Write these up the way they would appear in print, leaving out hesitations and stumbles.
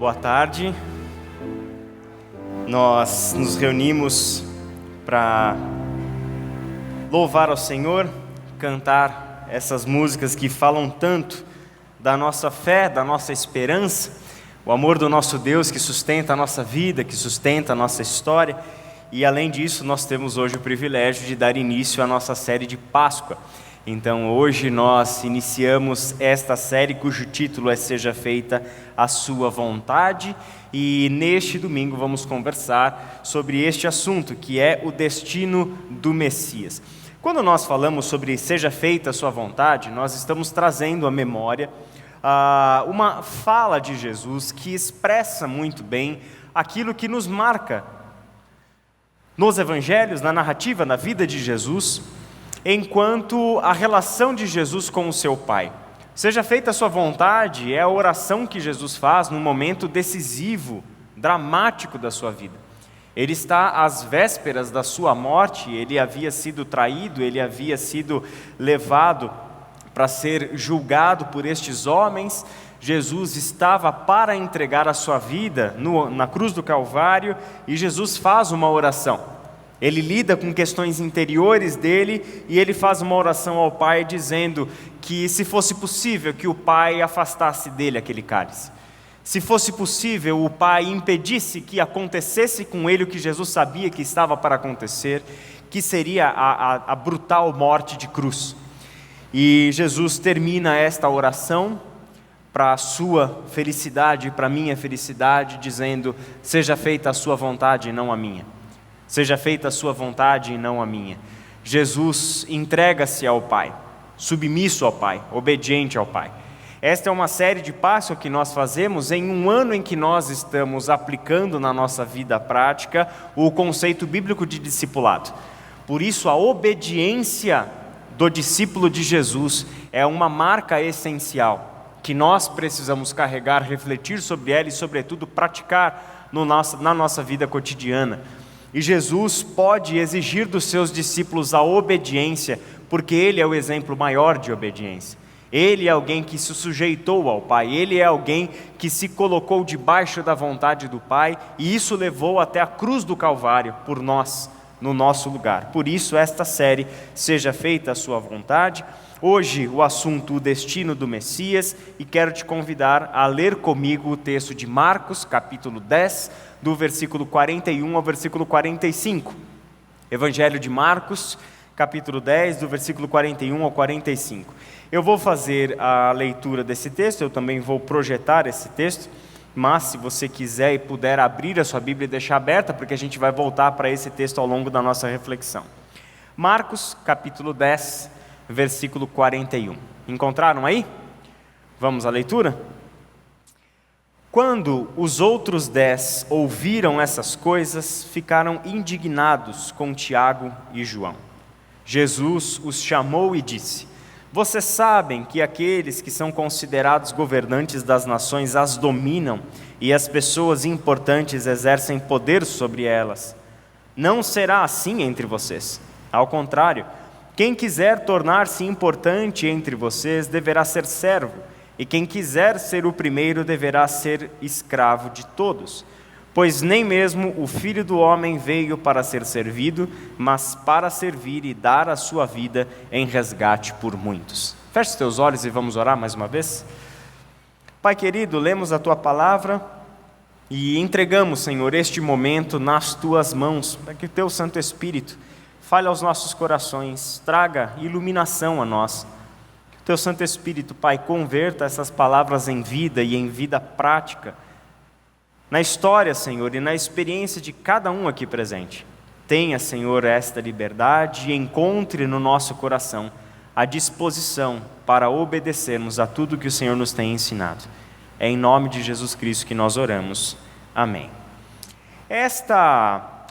Boa tarde. Nós nos reunimos para louvar ao Senhor, cantar essas músicas que falam tanto da nossa fé, da nossa esperança, o amor do nosso Deus que sustenta a nossa vida, que sustenta a nossa história. E além disso, nós temos hoje o privilégio de dar início à nossa série de Páscoa. Então hoje nós iniciamos esta série cujo título é Seja Feita a Sua Vontade, e neste domingo vamos conversar sobre este assunto, que é o destino do Messias. Quando nós falamos sobre Seja Feita a Sua Vontade, nós estamos trazendo à memória uma fala de Jesus que expressa muito bem aquilo que nos marca nos evangelhos, na narrativa, na vida de Jesus, enquanto a relação de Jesus com o seu Pai. Seja feita a sua vontade é a oração que Jesus faz num momento decisivo, dramático da sua vida. Ele está às vésperas da sua morte, ele havia sido traído, ele havia sido levado para ser julgado por estes homens. Jesus estava para entregar a sua vida na cruz do Calvário, e Jesus faz uma oração. Ele lida com questões interiores dele e ele faz uma oração ao Pai dizendo que, se fosse possível, que o Pai afastasse dele aquele cálice. Se fosse possível, o Pai impedisse que acontecesse com ele o que Jesus sabia que estava para acontecer, que seria a brutal morte de cruz. E Jesus termina esta oração para a sua felicidade e para a minha felicidade, dizendo: seja feita a sua vontade e não a minha. Seja feita a sua vontade e não a minha. Jesus entrega-se ao Pai, submisso ao Pai, obediente ao Pai. Esta é uma série de Páscoa que nós fazemos em um ano em que nós estamos aplicando na nossa vida prática o conceito bíblico de discipulado. Por isso, a obediência do discípulo de Jesus é uma marca essencial que nós precisamos carregar, refletir sobre ela e, sobretudo, praticar na nossa vida cotidiana. E Jesus pode exigir dos seus discípulos a obediência, porque Ele é o exemplo maior de obediência. Ele é alguém que se sujeitou ao Pai, Ele é alguém que se colocou debaixo da vontade do Pai, e isso levou até a cruz do Calvário por nós, no nosso lugar. Por isso esta série, Seja Feita a Sua Vontade. Hoje o assunto, o destino do Messias, e quero te convidar a ler comigo o texto de Marcos, capítulo 10, do versículo 41 ao versículo 45. Evangelho de Marcos, capítulo 10, do versículo 41 ao 45. Eu vou fazer a leitura desse texto, eu também vou projetar esse texto, mas se você quiser e puder abrir a sua Bíblia e deixar aberta, porque a gente vai voltar para esse texto ao longo da nossa reflexão. Marcos, capítulo 10, versículo 41. Encontraram aí? Vamos à leitura? Quando os outros 10 ouviram essas coisas, ficaram indignados com Tiago e João. Jesus os chamou e disse: vocês sabem que aqueles que são considerados governantes das nações as dominam, e as pessoas importantes exercem poder sobre elas. Não será assim entre vocês. Ao contrário, quem quiser tornar-se importante entre vocês deverá ser servo, e quem quiser ser o primeiro deverá ser escravo de todos. Pois nem mesmo o Filho do Homem veio para ser servido, mas para servir e dar a sua vida em resgate por muitos. Feche os teus olhos e vamos orar mais uma vez. Pai querido, lemos a Tua palavra e entregamos, Senhor, este momento nas Tuas mãos, para que o Teu Santo Espírito fale aos nossos corações, traga iluminação a nós. Que o Teu Santo Espírito, Pai, converta essas palavras em vida e em vida prática, na história, Senhor, e na experiência de cada um aqui presente. Tenha, Senhor, esta liberdade e encontre no nosso coração a disposição para obedecermos a tudo que o Senhor nos tem ensinado. É em nome de Jesus Cristo que nós oramos. Amém. Esta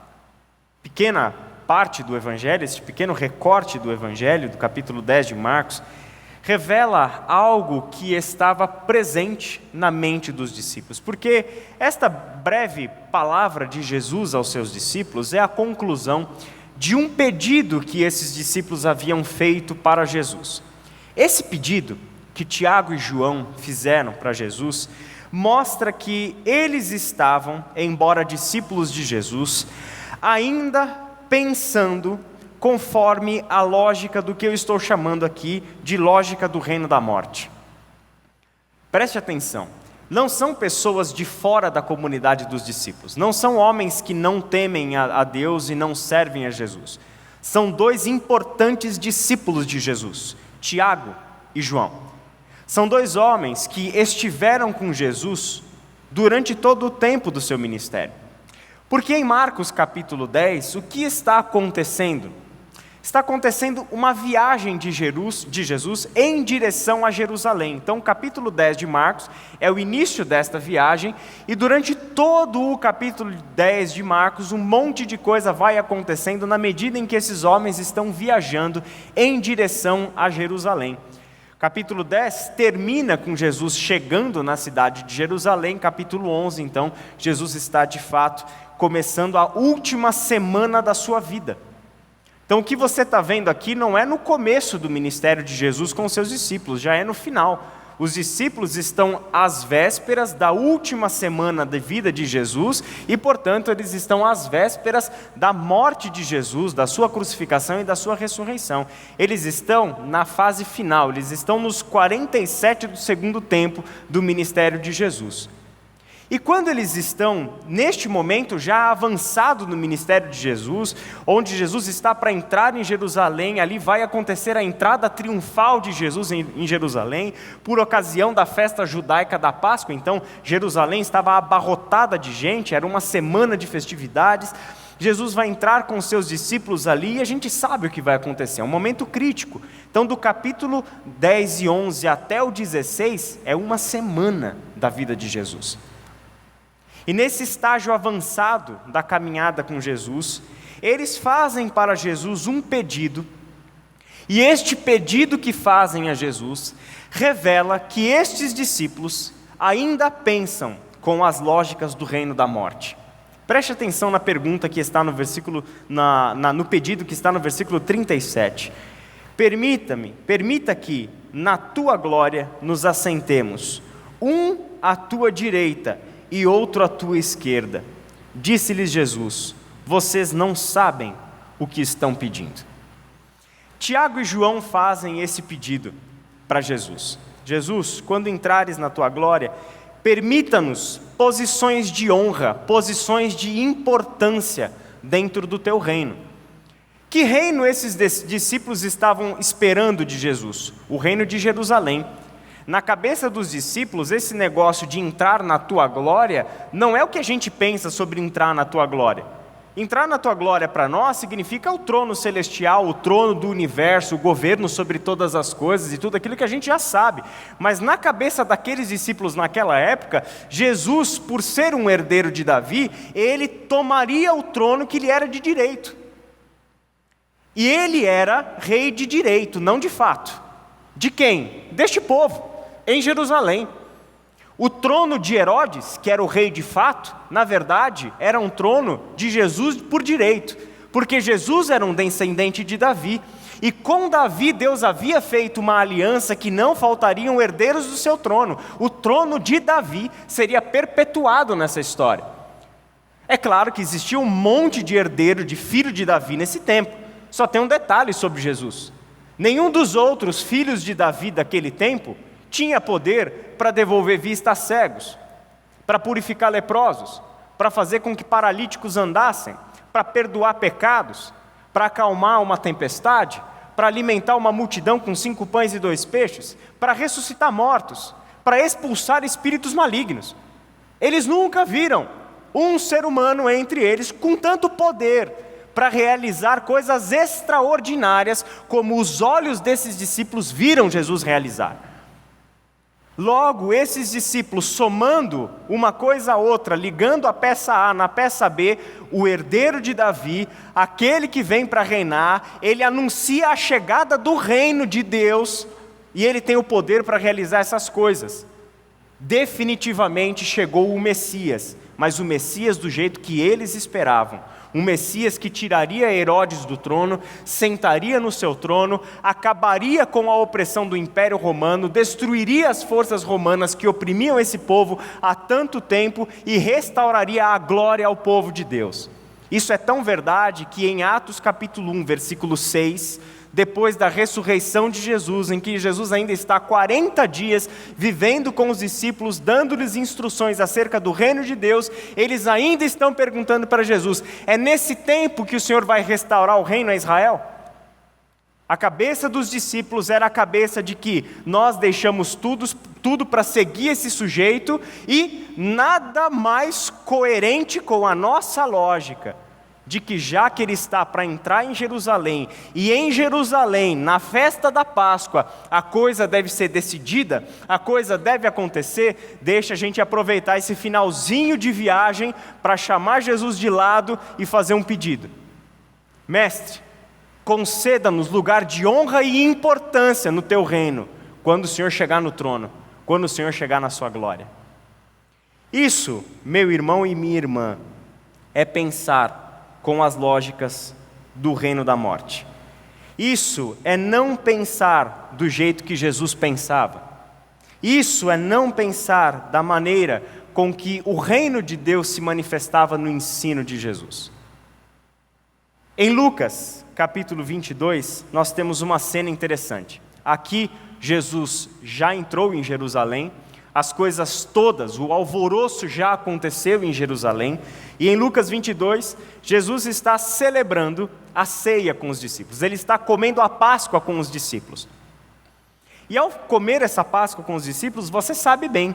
pequena parte do Evangelho, este pequeno recorte do Evangelho, do capítulo 10 de Marcos, revela algo que estava presente na mente dos discípulos, porque esta breve palavra de Jesus aos seus discípulos é a conclusão de um pedido que esses discípulos haviam feito para Jesus. Esse pedido que Tiago e João fizeram para Jesus mostra que eles estavam, embora discípulos de Jesus, ainda pensando conforme a lógica do que eu estou chamando aqui de lógica do reino da morte. Preste atenção, não são pessoas de fora da comunidade dos discípulos, não são homens que não temem a Deus e não servem a Jesus. São dois importantes discípulos de Jesus, Tiago e João. São dois homens que estiveram com Jesus durante todo o tempo do seu ministério. Porque em Marcos capítulo 10, o que está acontecendo? Está acontecendo uma viagem de Jesus em direção a Jerusalém. Então, o capítulo 10 de Marcos é o início desta viagem, e durante todo o capítulo 10 de Marcos, um monte de coisa vai acontecendo na medida em que esses homens estão viajando em direção a Jerusalém. Capítulo 10 termina com Jesus chegando na cidade de Jerusalém. Capítulo 11, então, Jesus está de fato começando a última semana da sua vida. Então, o que você está vendo aqui não é no começo do ministério de Jesus com seus discípulos, já é no final. Os discípulos estão às vésperas da última semana de vida de Jesus e, portanto, eles estão às vésperas da morte de Jesus, da sua crucificação e da sua ressurreição. Eles estão na fase final, eles estão nos 47 do segundo tempo do ministério de Jesus. E quando eles estão, neste momento, já avançado no ministério de Jesus, onde Jesus está para entrar em Jerusalém, ali vai acontecer a entrada triunfal de Jesus em Jerusalém, por ocasião da festa judaica da Páscoa. Então, Jerusalém estava abarrotada de gente, era uma semana de festividades. Jesus vai entrar com seus discípulos ali e a gente sabe o que vai acontecer, é um momento crítico. Então, do capítulo 10 e 11 até o 16, é uma semana da vida de Jesus. E nesse estágio avançado da caminhada com Jesus, eles fazem para Jesus um pedido, e este pedido que fazem a Jesus revela que estes discípulos ainda pensam com as lógicas do reino da morte. Preste atenção na pergunta que está no versículo, no pedido que está no versículo 37. Permita que na tua glória nos assentemos, um à tua direita e outro à tua esquerda. Disse-lhes Jesus: vocês não sabem o que estão pedindo. Tiago e João fazem esse pedido para Jesus. Jesus, quando entrares na tua glória, permita-nos posições de honra, posições de importância dentro do teu reino. Que reino esses discípulos estavam esperando de Jesus? O reino de Jerusalém. Na cabeça dos discípulos, esse negócio de entrar na tua glória não é o que a gente pensa sobre entrar na tua glória. Entrar na tua glória para nós significa o trono celestial, o trono do universo, o governo sobre todas as coisas e tudo aquilo que a gente já sabe. Mas na cabeça daqueles discípulos naquela época, Jesus, por ser um herdeiro de Davi, ele tomaria o trono que lhe era de direito. E ele era rei de direito, não de fato. De quem? Deste povo, em Jerusalém. O trono de Herodes, que era o rei de fato, na verdade, era um trono de Jesus por direito, porque Jesus era um descendente de Davi, e com Davi Deus havia feito uma aliança que não faltariam herdeiros do seu trono. O trono de Davi seria perpetuado nessa história. É claro que existia um monte de herdeiro, de filho de Davi nesse tempo. Só tem um detalhe sobre Jesus: nenhum dos outros filhos de Davi daquele tempo tinha poder para devolver vista a cegos, para purificar leprosos, para fazer com que paralíticos andassem, para perdoar pecados, para acalmar uma tempestade, para alimentar uma multidão com 5 pães e 2 peixes, para ressuscitar mortos, para expulsar espíritos malignos. Eles nunca viram um ser humano entre eles com tanto poder para realizar coisas extraordinárias como os olhos desses discípulos viram Jesus realizar. Logo, esses discípulos, somando uma coisa a outra, ligando a peça A na peça B, o herdeiro de Davi, aquele que vem para reinar, ele anuncia a chegada do reino de Deus, e ele tem o poder para realizar essas coisas. Definitivamente chegou o Messias, mas o Messias do jeito que eles esperavam. Um Messias que tiraria Herodes do trono, sentaria no seu trono, acabaria com a opressão do Império Romano, destruiria as forças romanas que oprimiam esse povo há tanto tempo e restauraria a glória ao povo de Deus. Isso é tão verdade que em Atos capítulo 1, versículo 6, depois da ressurreição de Jesus, em que Jesus ainda está 40 dias vivendo com os discípulos, dando-lhes instruções acerca do reino de Deus, eles ainda estão perguntando para Jesus: é nesse tempo que o Senhor vai restaurar o reino a Israel? A cabeça dos discípulos era a cabeça de que nós deixamos tudo para seguir esse sujeito, e nada mais coerente com a nossa lógica de que, já que ele está para entrar em Jerusalém, e em Jerusalém, na festa da Páscoa, a coisa deve ser decidida, a coisa deve acontecer, deixa a gente aproveitar esse finalzinho de viagem para chamar Jesus de lado e fazer um pedido: Mestre, conceda-nos lugar de honra e importância no teu reino, quando o Senhor chegar no trono, quando o Senhor chegar na sua glória. Isso, meu irmão e minha irmã, é pensar com as lógicas do reino da morte. Isso é não pensar do jeito que Jesus pensava. Isso é não pensar da maneira com que o reino de Deus se manifestava no ensino de Jesus. Em Lucas, capítulo 22, nós temos uma cena interessante. Aqui, Jesus já entrou em Jerusalém, as coisas todas, o alvoroço já aconteceu em Jerusalém, e em Lucas 22, Jesus está celebrando a ceia com os discípulos, ele está comendo a Páscoa com os discípulos. E ao comer essa Páscoa com os discípulos, você sabe bem,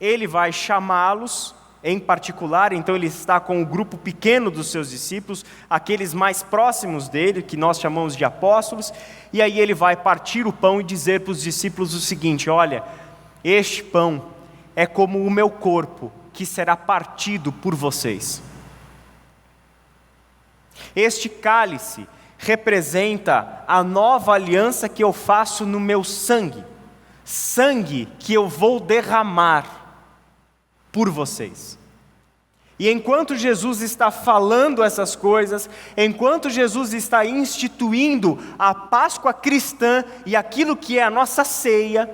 ele vai chamá-los em particular, então ele está com um grupo pequeno dos seus discípulos, aqueles mais próximos dele, que nós chamamos de apóstolos, e aí ele vai partir o pão e dizer para os discípulos o seguinte: olha, este pão é como o meu corpo, que será partido por vocês. Este cálice representa a nova aliança que eu faço no meu sangue, sangue que eu vou derramar por vocês. E enquanto Jesus está falando essas coisas, enquanto Jesus está instituindo a Páscoa cristã e aquilo que é a nossa ceia,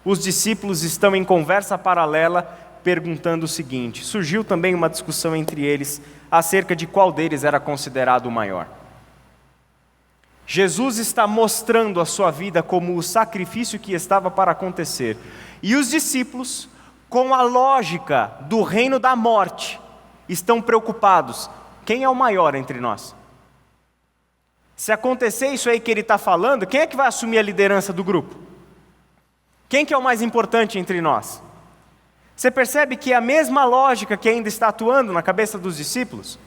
os discípulos estão em conversa paralela, perguntando o seguinte: surgiu também uma discussão entre eles acerca de qual deles era considerado o maior. Jesus está mostrando a sua vida como o sacrifício que estava para acontecer, e os discípulos, com a lógica do reino da morte, estão preocupados: quem é o maior entre nós? Se acontecer isso aí que ele está falando, quem é que vai assumir a liderança do grupo? Quem que é o mais importante entre nós? Você percebe que é a mesma lógica que ainda está atuando na cabeça dos discípulos?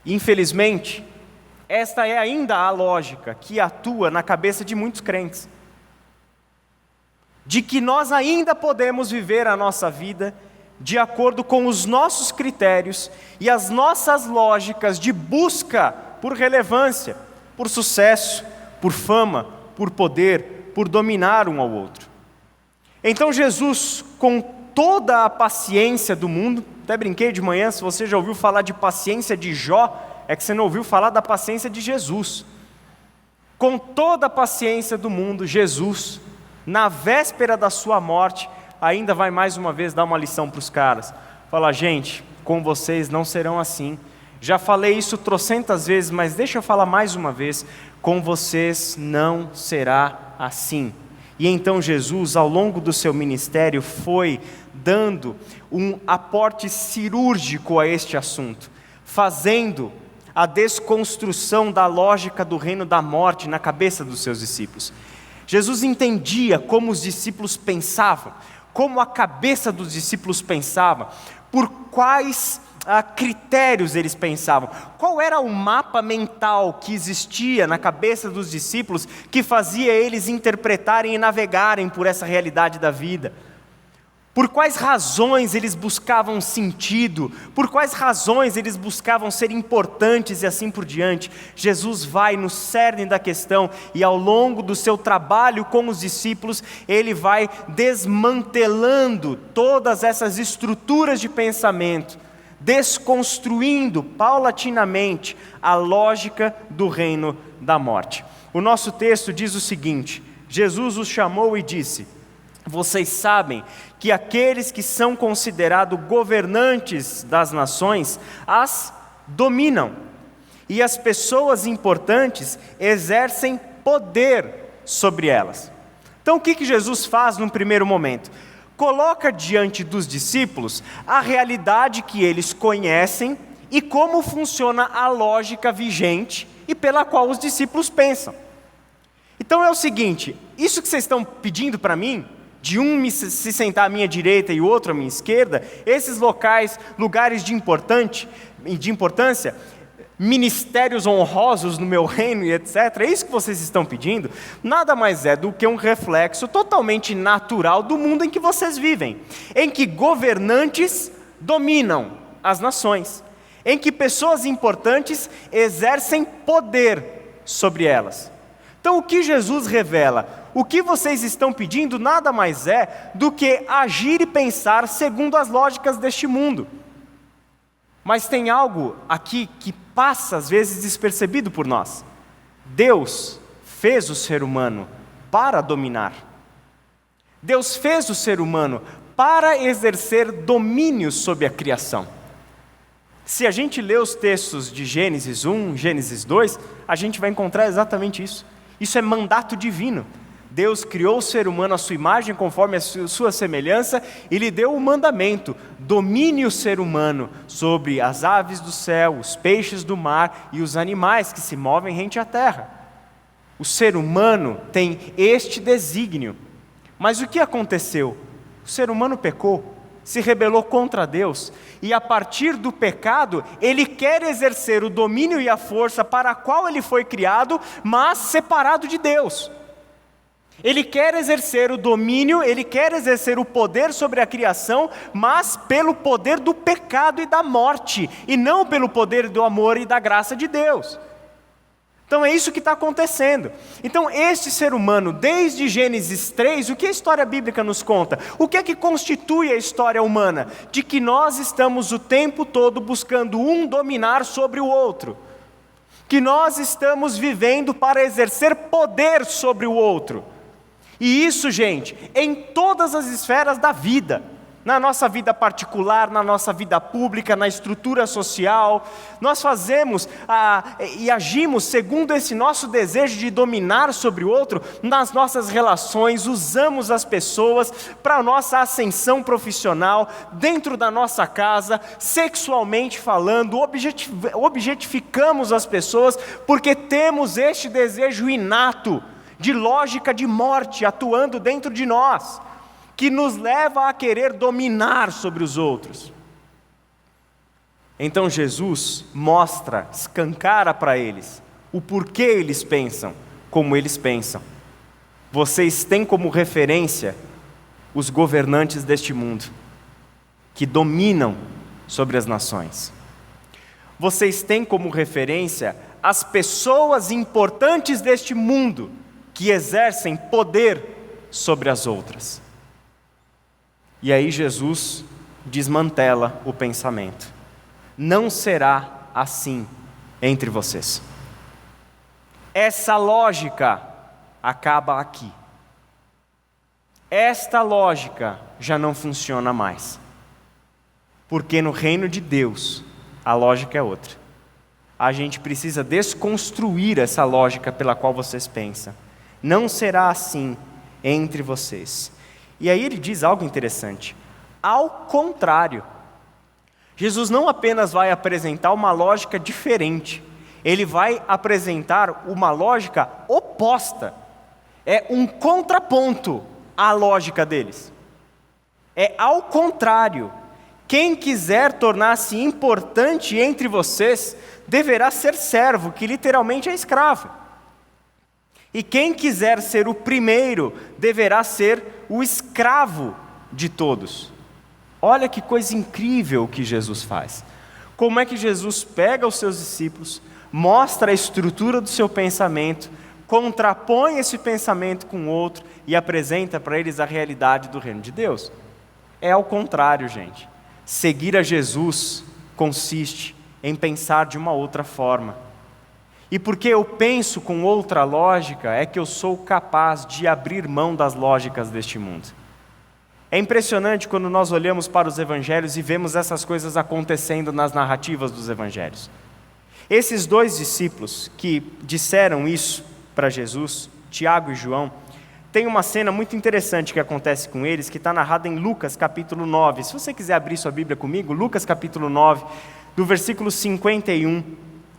Infelizmente, esta é ainda a lógica que atua na cabeça de muitos crentes. De que nós ainda podemos viver a nossa vida de acordo com os nossos critérios e as nossas lógicas de busca por relevância, por sucesso, por fama, por poder, por dominar um ao outro. Então Jesus, com toda a paciência do mundo, até brinquei de manhã, se você já ouviu falar de paciência de Jó, é que você não ouviu falar da paciência de Jesus. Com toda a paciência do mundo, Jesus, na véspera da sua morte, ainda vai mais uma vez dar uma lição para os caras. Fala: gente, com vocês não serão assim. Já falei isso trocentas vezes, mas deixa eu falar mais uma vez: com vocês não será assim. E então Jesus, ao longo do seu ministério, foi dando um aporte cirúrgico a este assunto, fazendo a desconstrução da lógica do reino da morte na cabeça dos seus discípulos. Jesus entendia como os discípulos pensavam, como a cabeça dos discípulos pensava, por quais critérios eles pensavam, qual era o mapa mental que existia na cabeça dos discípulos que fazia eles interpretarem e navegarem por essa realidade da vida. Por quais razões eles buscavam sentido? Por quais razões eles buscavam ser importantes e assim por diante? Jesus vai no cerne da questão e ao longo do seu trabalho com os discípulos, ele vai desmantelando todas essas estruturas de pensamento, desconstruindo paulatinamente a lógica do reino da morte. O nosso texto diz o seguinte: Jesus os chamou e disse: vocês sabem que aqueles que são considerados governantes das nações as dominam, e as pessoas importantes exercem poder sobre elas. Então o que Jesus faz num primeiro momento? Coloca diante dos discípulos a realidade que eles conhecem e como funciona a lógica vigente e pela qual os discípulos pensam. Então é o seguinte: isso que vocês estão pedindo para mim, de um se sentar à minha direita e o outro à minha esquerda, esses lugares de importância, ministérios honrosos no meu reino e etc., é isso que vocês estão pedindo, nada mais é do que um reflexo totalmente natural do mundo em que vocês vivem, em que governantes dominam as nações, em que pessoas importantes exercem poder sobre elas. Então o que Jesus revela? O que vocês estão pedindo nada mais é do que agir e pensar segundo as lógicas deste mundo. Mas tem algo aqui que passa às vezes despercebido por nós. Deus fez o ser humano para dominar. Deus fez o ser humano para exercer domínio sobre a criação. Se a gente lê os textos de Gênesis 1, Gênesis 2, a gente vai encontrar exatamente isso. Isso é mandato divino. Deus criou o ser humano à sua imagem, conforme a sua semelhança, e lhe deu o mandamento: domine o ser humano sobre as aves do céu, os peixes do mar e os animais que se movem rente à terra. O ser humano tem este desígnio. Mas o que aconteceu? O ser humano pecou, se rebelou contra Deus, e a partir do pecado, ele quer exercer o domínio e a força para a qual ele foi criado, mas separado de Deus. Ele quer exercer o domínio, ele quer exercer o poder sobre a criação, mas pelo poder do pecado e da morte, e não pelo poder do amor e da graça de Deus. Então é isso que está acontecendo. Então este ser humano, desde Gênesis 3, o que a história bíblica nos conta? O que é que constitui a história humana? De que nós estamos o tempo todo buscando um dominar sobre o outro. Que nós estamos vivendo para exercer poder sobre o outro. E isso, gente, em todas as esferas da vida. Na nossa vida particular, na nossa vida pública, na estrutura social. Nós fazemos e agimos segundo esse nosso desejo de dominar sobre o outro nas nossas relações, usamos as pessoas para a nossa ascensão profissional, dentro da nossa casa, sexualmente falando, objetificamos as pessoas porque temos este desejo inato de lógica de morte atuando dentro de nós, que nos leva a querer dominar sobre os outros. Então Jesus mostra, escancara para eles o porquê eles pensam como eles pensam. Vocês têm como referência os governantes deste mundo, que dominam sobre as nações. Vocês têm como referência as pessoas importantes deste mundo, que exercem poder sobre as outras. E aí Jesus desmantela o pensamento. Não será assim entre vocês. Essa lógica acaba aqui. Esta lógica já não funciona mais. Porque no reino de Deus, a lógica é outra. A gente precisa desconstruir essa lógica pela qual vocês pensam. Não será assim entre vocês. E aí ele diz algo interessante. Ao contrário, Jesus não apenas vai apresentar uma lógica diferente, ele vai apresentar uma lógica oposta. É um contraponto à lógica deles. É ao contrário. Quem quiser tornar-se importante entre vocês, deverá ser servo, que literalmente é escravo. E quem quiser ser o primeiro, deverá ser o escravo de todos. Olha que coisa incrível que Jesus faz. Como é que Jesus pega os seus discípulos, mostra a estrutura do seu pensamento, contrapõe esse pensamento com outro e apresenta para eles a realidade do reino de Deus. É ao contrário, gente. Seguir a Jesus consiste em pensar de uma outra forma. E porque eu penso com outra lógica, é que eu sou capaz de abrir mão das lógicas deste mundo. É impressionante quando nós olhamos para os evangelhos e vemos essas coisas acontecendo nas narrativas dos evangelhos. Esses dois discípulos que disseram isso para Jesus, Tiago e João, tem uma cena muito interessante que acontece com eles, que está narrada em Lucas capítulo 9. Se você quiser abrir sua Bíblia comigo, Lucas capítulo 9, do versículo 51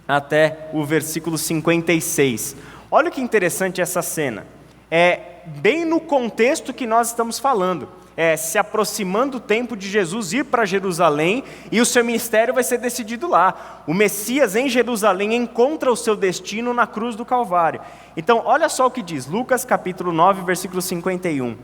até o versículo 56. Olha que interessante essa cena. É bem no contexto que nós estamos falando. Se aproximando o tempo de Jesus ir para Jerusalém e o seu ministério vai ser decidido lá. O Messias em Jerusalém encontra o seu destino na cruz do Calvário. Então, olha só o que diz, Lucas capítulo 9, versículo 51.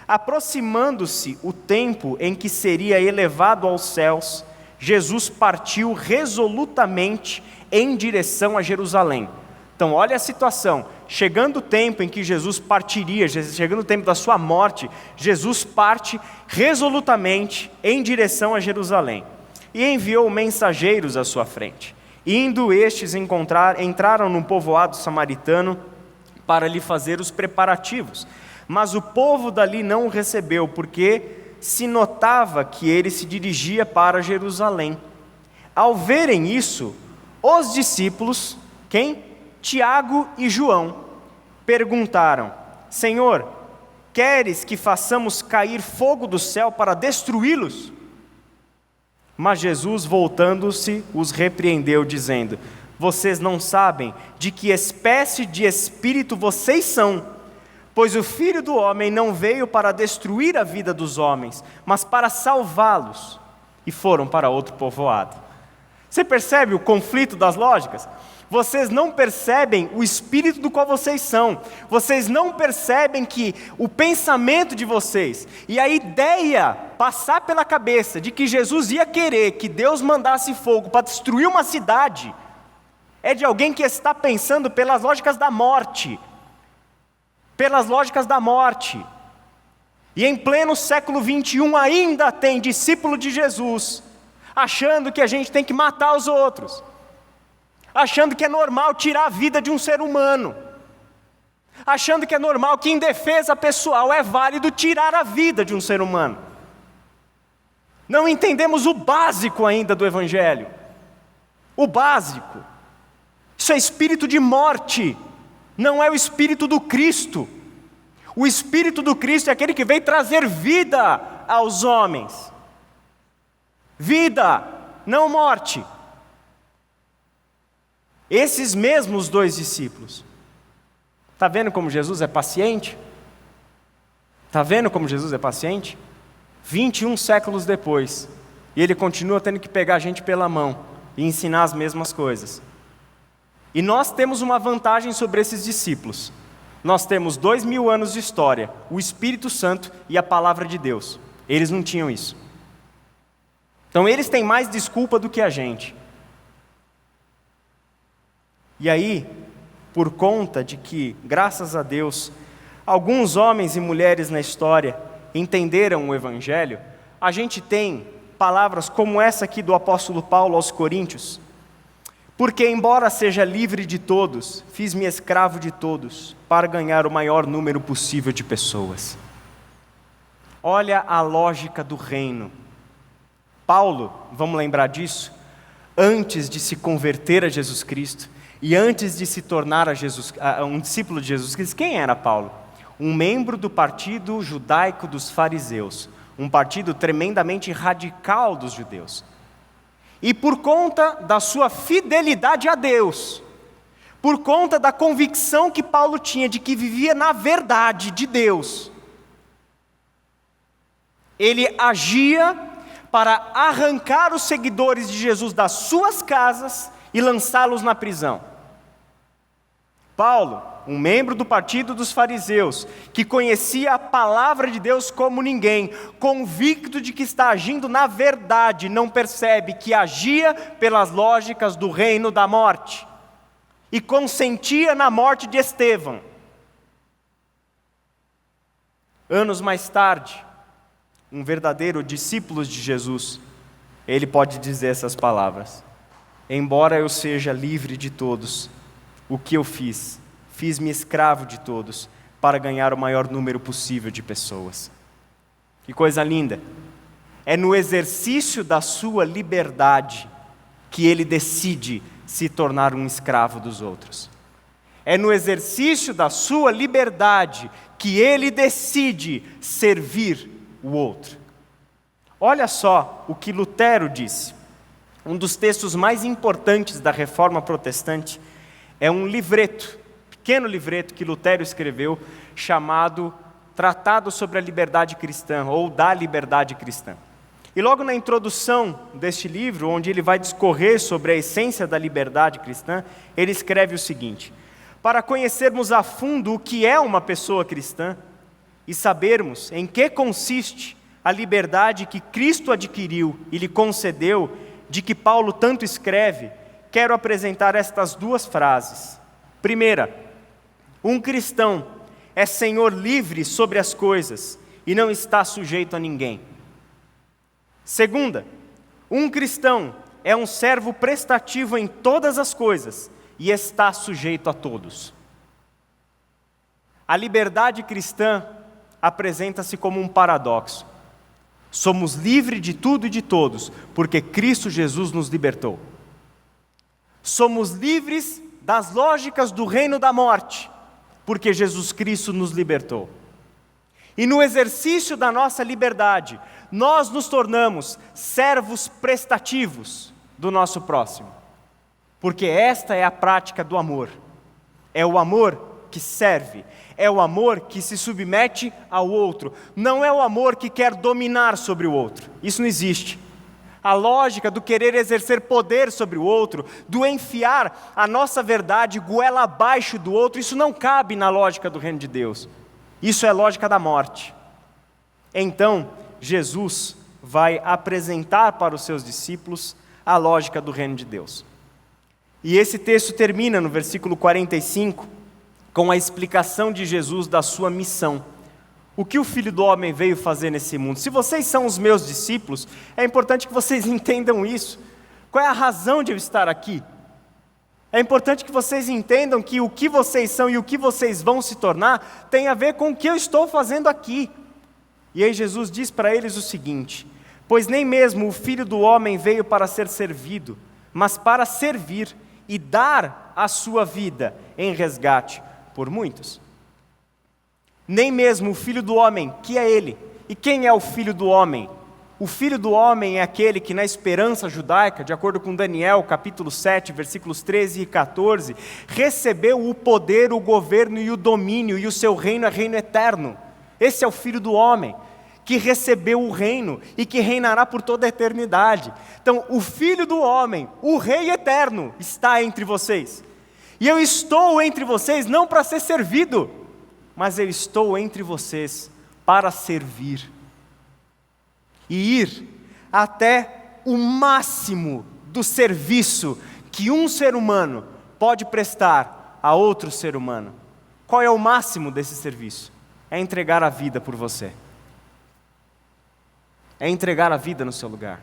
Aproximando-se o tempo em que seria elevado aos céus, Jesus partiu resolutamente em direção a Jerusalém. Então, olha a situação. Chegando o tempo em que Jesus partiria, chegando o tempo da sua morte, Jesus parte resolutamente em direção a Jerusalém. E enviou mensageiros à sua frente. Indo estes entraram num povoado samaritano para lhe fazer os preparativos. Mas o povo dali não o recebeu, porque se notava que ele se dirigia para Jerusalém. Ao verem isso, os discípulos, quem? Tiago e João, perguntaram: Senhor, queres que façamos cair fogo do céu para destruí-los? Mas Jesus, voltando-se, os repreendeu, dizendo: vocês não sabem de que espécie de espírito vocês são, pois o Filho do Homem não veio para destruir a vida dos homens, mas para salvá-los. E foram para outro povoado. Você percebe o conflito das lógicas? Vocês não percebem o espírito do qual vocês são. Vocês não percebem que o pensamento de vocês e a ideia passar pela cabeça de que Jesus ia querer que Deus mandasse fogo para destruir uma cidade é de alguém que está pensando pelas lógicas da morte. Pelas lógicas da morte. E em pleno século 21 ainda tem discípulo de Jesus achando que a gente tem que matar os outros. Achando que é normal tirar a vida de um ser humano, achando que é normal que em defesa pessoal é válido tirar a vida de um ser humano. Não entendemos o básico ainda do Evangelho, o básico. Isso é espírito de morte, não é o espírito do Cristo. O espírito do Cristo é aquele que veio trazer vida aos homens, vida, não morte. Esses mesmos dois discípulos. Está vendo como Jesus é paciente? Está vendo como Jesus é paciente? 21 séculos depois, e ele continua tendo que pegar a gente pela mão e ensinar as mesmas coisas. E nós temos uma vantagem sobre esses discípulos. Nós temos 2000 anos de história, o Espírito Santo e a Palavra de Deus. Eles não tinham isso. Então eles têm mais desculpa do que a gente. E aí, por conta de que, graças a Deus, alguns homens e mulheres na história entenderam o Evangelho, a gente tem palavras como essa aqui do apóstolo Paulo aos Coríntios: porque embora seja livre de todos, fiz-me escravo de todos, para ganhar o maior número possível de pessoas. Olha a lógica do reino. Paulo, vamos lembrar disso, antes de se converter a Jesus Cristo, e antes de se tornar um discípulo de Jesus Cristo, quem era Paulo? Um membro do partido judaico dos fariseus, um partido tremendamente radical dos judeus. E por conta da sua fidelidade a Deus, por conta da convicção que Paulo tinha de que vivia na verdade de Deus, ele agia para arrancar os seguidores de Jesus das suas casas e lançá-los na prisão. Paulo, um membro do partido dos fariseus, que conhecia a palavra de Deus como ninguém, convicto de que está agindo na verdade, não percebe que agia pelas lógicas do reino da morte e consentia na morte de Estevão. Anos mais tarde, um verdadeiro discípulo de Jesus, ele pode dizer essas palavras: embora eu seja livre de todos, o que eu fiz-me escravo de todos, para ganhar o maior número possível de pessoas. Que coisa linda! É no exercício da sua liberdade que ele decide se tornar um escravo dos outros. É no exercício da sua liberdade que ele decide servir o outro. Olha só o que Lutero disse. Um dos textos mais importantes da Reforma Protestante é um livreto, pequeno livreto que Lutero escreveu, chamado Tratado sobre a Liberdade Cristã, ou da Liberdade Cristã. E logo na introdução deste livro, onde ele vai discorrer sobre a essência da liberdade cristã, ele escreve o seguinte: para conhecermos a fundo o que é uma pessoa cristã e sabermos em que consiste a liberdade que Cristo adquiriu e lhe concedeu, de que Paulo tanto escreve, quero apresentar estas duas frases. Primeira, um cristão é senhor livre sobre as coisas e não está sujeito a ninguém. Segunda, um cristão é um servo prestativo em todas as coisas e está sujeito a todos. A liberdade cristã apresenta-se como um paradoxo. Somos livres de tudo e de todos, porque Cristo Jesus nos libertou. Somos livres das lógicas do reino da morte, porque Jesus Cristo nos libertou. E no exercício da nossa liberdade, nós nos tornamos servos prestativos do nosso próximo, porque esta é a prática do amor. É o amor que serve, é o amor que se submete ao outro, não é o amor que quer dominar sobre o outro. Isso não existe. A lógica do querer exercer poder sobre o outro, do enfiar a nossa verdade goela abaixo do outro, isso não cabe na lógica do reino de Deus. Isso é lógica da morte. Então, Jesus vai apresentar para os seus discípulos a lógica do reino de Deus. E esse texto termina no versículo 45, com a explicação de Jesus da sua missão. O que o Filho do Homem veio fazer nesse mundo? Se vocês são os meus discípulos, é importante que vocês entendam isso. Qual é a razão de eu estar aqui? É importante que vocês entendam que o que vocês são e o que vocês vão se tornar tem a ver com o que eu estou fazendo aqui. E aí Jesus diz para eles o seguinte: pois nem mesmo o Filho do Homem veio para ser servido, mas para servir e dar a sua vida em resgate por muitos. Nem mesmo o Filho do Homem, que é Ele. E quem é o Filho do Homem? O Filho do Homem é aquele que na esperança judaica, de acordo com Daniel, capítulo 7, versículos 13 e 14, recebeu o poder, o governo e o domínio, e o seu reino é reino eterno. Esse é o Filho do Homem, que recebeu o reino e que reinará por toda a eternidade. Então, o Filho do Homem, o Rei eterno, está entre vocês. E eu estou entre vocês não para ser servido, mas eu estou entre vocês para servir. E ir até o máximo do serviço que um ser humano pode prestar a outro ser humano. Qual é o máximo desse serviço? É entregar a vida por você. É entregar a vida no seu lugar.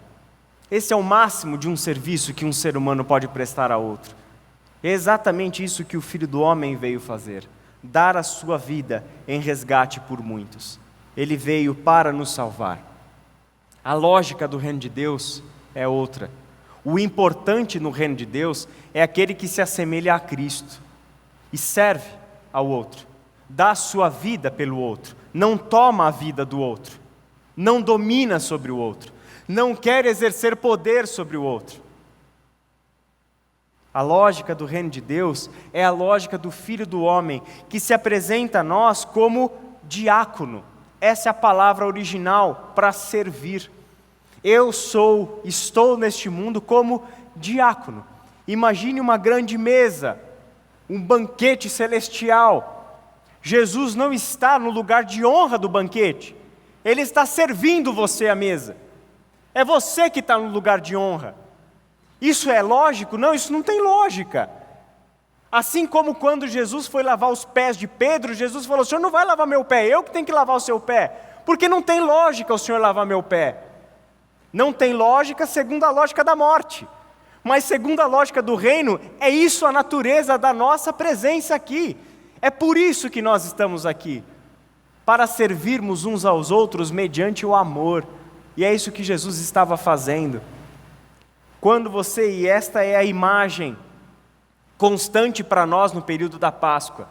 Esse é o máximo de um serviço que um ser humano pode prestar a outro. É exatamente isso que o Filho do Homem veio fazer: dar a sua vida em resgate por muitos. Ele veio para nos salvar. A lógica do reino de Deus é outra. O importante no reino de Deus é aquele que se assemelha a Cristo e serve ao outro, dá a sua vida pelo outro, não toma a vida do outro, não domina sobre o outro, não quer exercer poder sobre o outro. A lógica do reino de Deus é a lógica do Filho do Homem, que se apresenta a nós como diácono. Essa é a palavra original para servir. Eu estou neste mundo como diácono. Imagine uma grande mesa um banquete celestial. Jesus não está no lugar de honra do banquete, Ele está servindo você à mesa. É você que está no lugar de honra. Isso é lógico? Não, isso não tem lógica. Assim como quando Jesus foi lavar os pés de Pedro, Jesus falou: o senhor não vai lavar meu pé, eu que tenho que lavar o seu pé. Porque não tem lógica o senhor lavar meu pé. Não tem lógica segundo a lógica da morte. Mas segundo a lógica do reino, é isso a natureza da nossa presença aqui. É por isso que nós estamos aqui. Para servirmos uns aos outros mediante o amor. E é isso que Jesus estava fazendo. Quando você, e esta é a imagem constante para nós no período da Páscoa,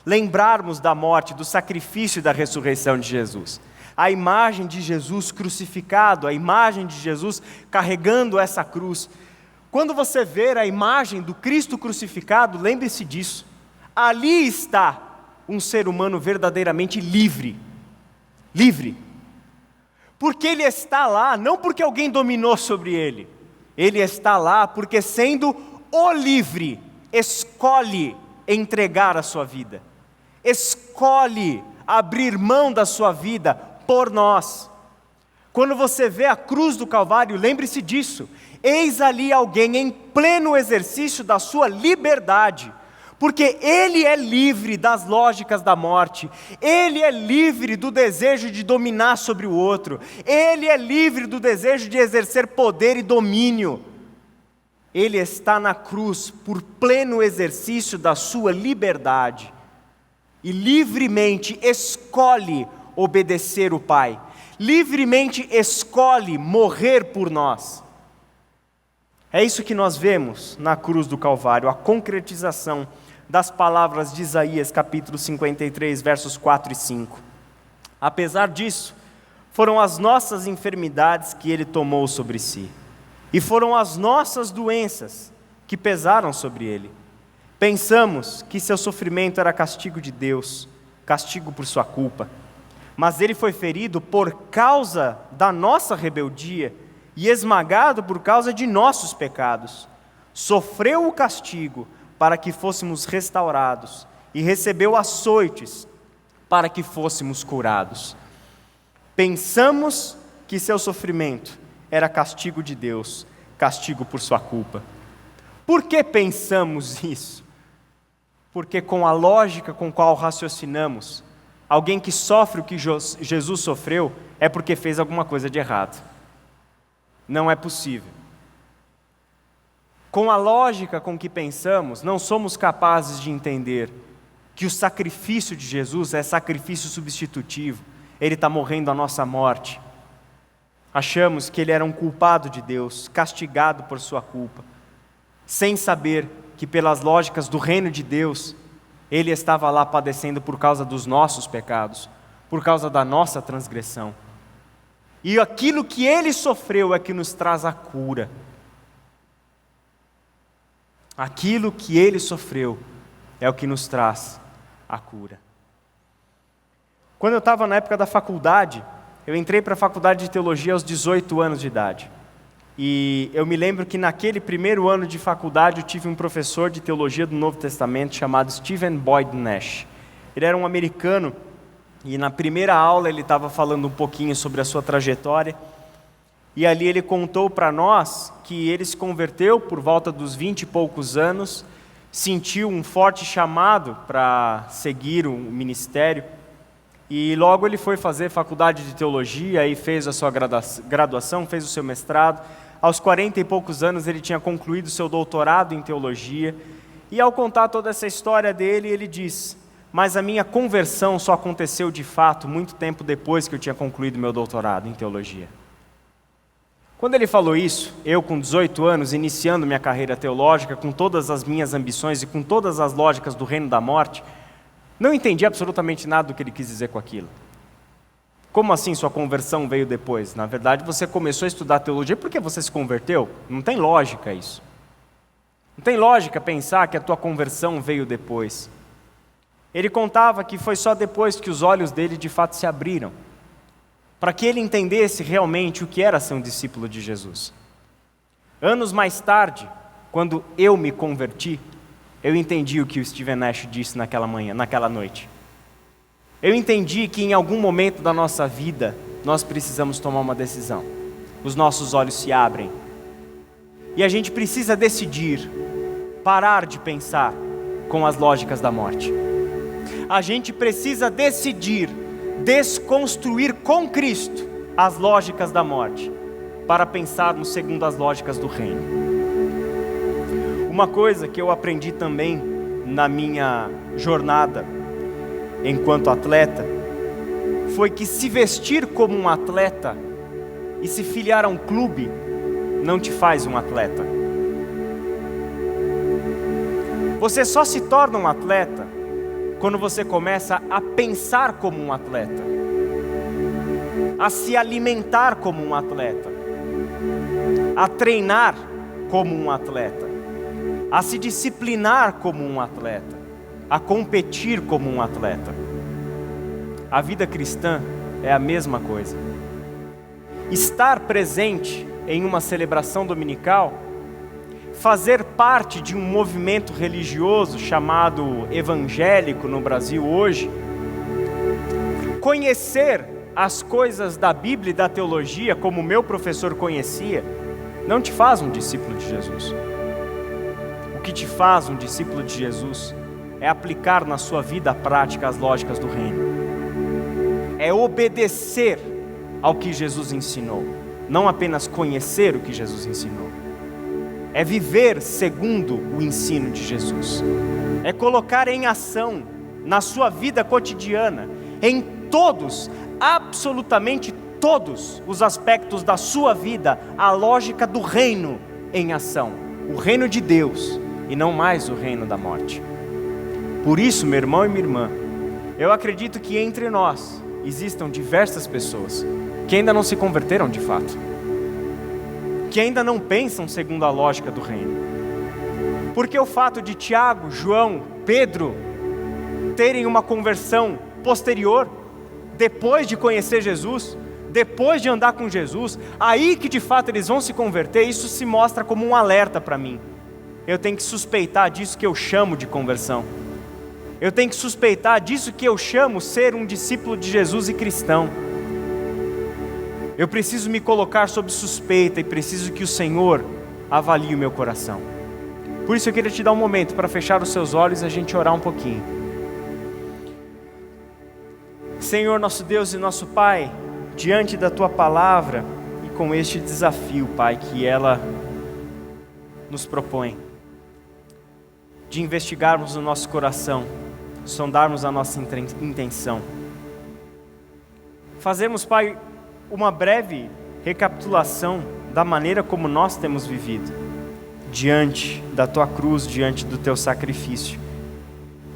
lembrarmos da morte, do sacrifício e da ressurreição de Jesus. A imagem de Jesus crucificado, a imagem de Jesus carregando essa cruz. Quando você ver a imagem do Cristo crucificado, lembre-se disso. Ali está um ser humano verdadeiramente livre. Livre. Porque ele está lá, não porque alguém dominou sobre ele. Ele está lá porque, sendo o livre, escolhe entregar a sua vida. Escolhe abrir mão da sua vida por nós. Quando você vê a cruz do Calvário, lembre-se disso. Eis ali alguém em pleno exercício da sua liberdade, porque ele é livre das lógicas da morte, ele é livre do desejo de dominar sobre o outro, ele é livre do desejo de exercer poder e domínio. Ele está na cruz por pleno exercício da sua liberdade e livremente escolhe obedecer o Pai, livremente escolhe morrer por nós. É isso que nós vemos na cruz do Calvário, a concretização das palavras de Isaías, capítulo 53, versos 4 e 5. Apesar disso, foram as nossas enfermidades que Ele tomou sobre si, e foram as nossas doenças que pesaram sobre Ele. Pensamos que seu sofrimento era castigo de Deus, castigo por sua culpa, mas Ele foi ferido por causa da nossa rebeldia, e esmagado por causa de nossos pecados. Sofreu o castigo para que fôssemos restaurados, e recebeu açoites para que fôssemos curados. Pensamos que seu sofrimento era castigo de Deus, castigo por sua culpa. Por que pensamos isso? Porque com a lógica com qual raciocinamos, alguém que sofre o que Jesus sofreu é porque fez alguma coisa de errado. Não é possível. Com a lógica com que pensamos, não somos capazes de entender que o sacrifício de Jesus é sacrifício substitutivo. Ele está morrendo a nossa morte. Achamos que Ele era um culpado de Deus, castigado por sua culpa, sem saber que pelas lógicas do reino de Deus, Ele estava lá padecendo por causa dos nossos pecados, por causa da nossa transgressão. E aquilo que Ele sofreu é que nos traz a cura. Aquilo que Ele sofreu é o que nos traz a cura. Quando eu estava na época da faculdade, eu entrei para a faculdade de teologia aos 18 anos de idade. E eu me lembro que naquele primeiro ano de faculdade eu tive um professor de teologia do Novo Testamento chamado Stephen Boyd Nash. Ele era um americano. E na primeira aula ele estava falando um pouquinho sobre a sua trajetória, e ali ele contou para nós que ele se converteu por volta dos 20 e poucos anos, sentiu um forte chamado para seguir o ministério, e logo ele foi fazer faculdade de teologia e fez a sua graduação, fez o seu mestrado. Aos 40 e poucos anos ele tinha concluído o seu doutorado em teologia, e ao contar toda essa história dele, ele diz: mas a minha conversão só aconteceu de fato muito tempo depois que eu tinha concluído meu doutorado em teologia. Quando ele falou isso, eu com 18 anos, iniciando minha carreira teológica, com todas as minhas ambições e com todas as lógicas do reino da morte, não entendi absolutamente nada do que ele quis dizer com aquilo. Como assim sua conversão veio depois? Na verdade, você começou a estudar teologia porque você se converteu? Não tem lógica isso. Não tem lógica pensar que a tua conversão veio depois. Ele contava que foi só depois que os olhos dele de fato se abriram, para que ele entendesse realmente o que era ser um discípulo de Jesus. Anos mais tarde, quando eu me converti, eu entendi o que o Steven Nash disse naquela noite. Eu entendi que em algum momento da nossa vida, nós precisamos tomar uma decisão. Os nossos olhos se abrem. E a gente precisa decidir parar de pensar com as lógicas da morte. A gente precisa decidir desconstruir com Cristo as lógicas da morte, para pensarmos segundo as lógicas do reino. Uma coisa que eu aprendi também na minha jornada enquanto atleta, foi que se vestir como um atleta e se filiar a um clube não te faz um atleta. Você só se torna um atleta quando você começa a pensar como um atleta, a se alimentar como um atleta, a treinar como um atleta, a se disciplinar como um atleta, a competir como um atleta. A vida cristã é a mesma coisa. Estar presente em uma celebração dominical, fazer parte de um movimento religioso chamado evangélico no Brasil hoje, conhecer as coisas da Bíblia e da teologia como meu professor conhecia, não te faz um discípulo de Jesus. O que te faz um discípulo de Jesus é aplicar na sua vida prática as lógicas do reino. É obedecer ao que Jesus ensinou, não apenas conhecer o que Jesus ensinou. É viver segundo o ensino de Jesus. É colocar em ação, na sua vida cotidiana, em todos, absolutamente todos os aspectos da sua vida, a lógica do reino em ação. O reino de Deus e não mais o reino da morte. Por isso, meu irmão e minha irmã, eu acredito que entre nós existam diversas pessoas que ainda não se converteram de fato, que ainda não pensam segundo a lógica do reino. Porque o fato de Tiago, João, Pedro terem uma conversão posterior, depois de conhecer Jesus, depois de andar com Jesus, aí que de fato eles vão se converter, isso se mostra como um alerta para mim. Eu tenho que suspeitar disso que eu chamo de conversão. Eu tenho que suspeitar disso que eu chamo ser um discípulo de Jesus e cristão. Eu preciso me colocar sob suspeita e preciso que o Senhor avalie o meu coração. Por isso eu queria te dar um momento para fechar os seus olhos e a gente orar um pouquinho. Senhor, nosso Deus e nosso Pai, diante da Tua palavra e com este desafio, Pai, que ela nos propõe, de investigarmos o nosso coração, sondarmos a nossa intenção. Fazermos, Pai, uma breve recapitulação da maneira como nós temos vivido, diante da Tua cruz, diante do Teu sacrifício,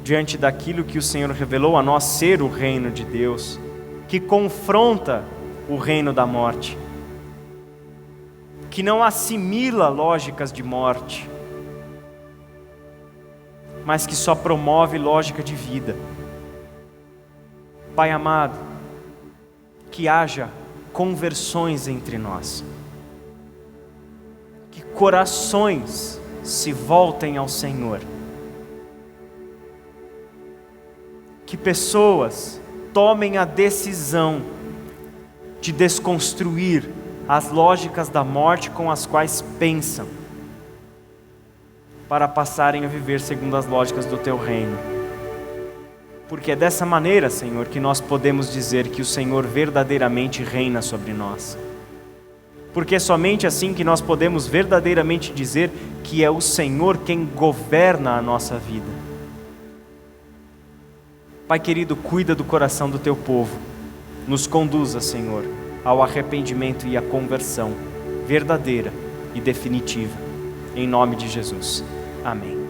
diante daquilo que o Senhor revelou a nós ser o reino de Deus, que confronta o reino da morte, que não assimila lógicas de morte, mas que só promove lógica de vida. Pai amado, que haja conversões entre nós, que corações se voltem ao Senhor, que pessoas tomem a decisão de desconstruir as lógicas da morte com as quais pensam, para passarem a viver segundo as lógicas do Teu reino. Porque é dessa maneira, Senhor, que nós podemos dizer que o Senhor verdadeiramente reina sobre nós. Porque é somente assim que nós podemos verdadeiramente dizer que é o Senhor quem governa a nossa vida. Pai querido, cuida do coração do Teu povo. Nos conduza, Senhor, ao arrependimento e à conversão verdadeira e definitiva. Em nome de Jesus. Amém.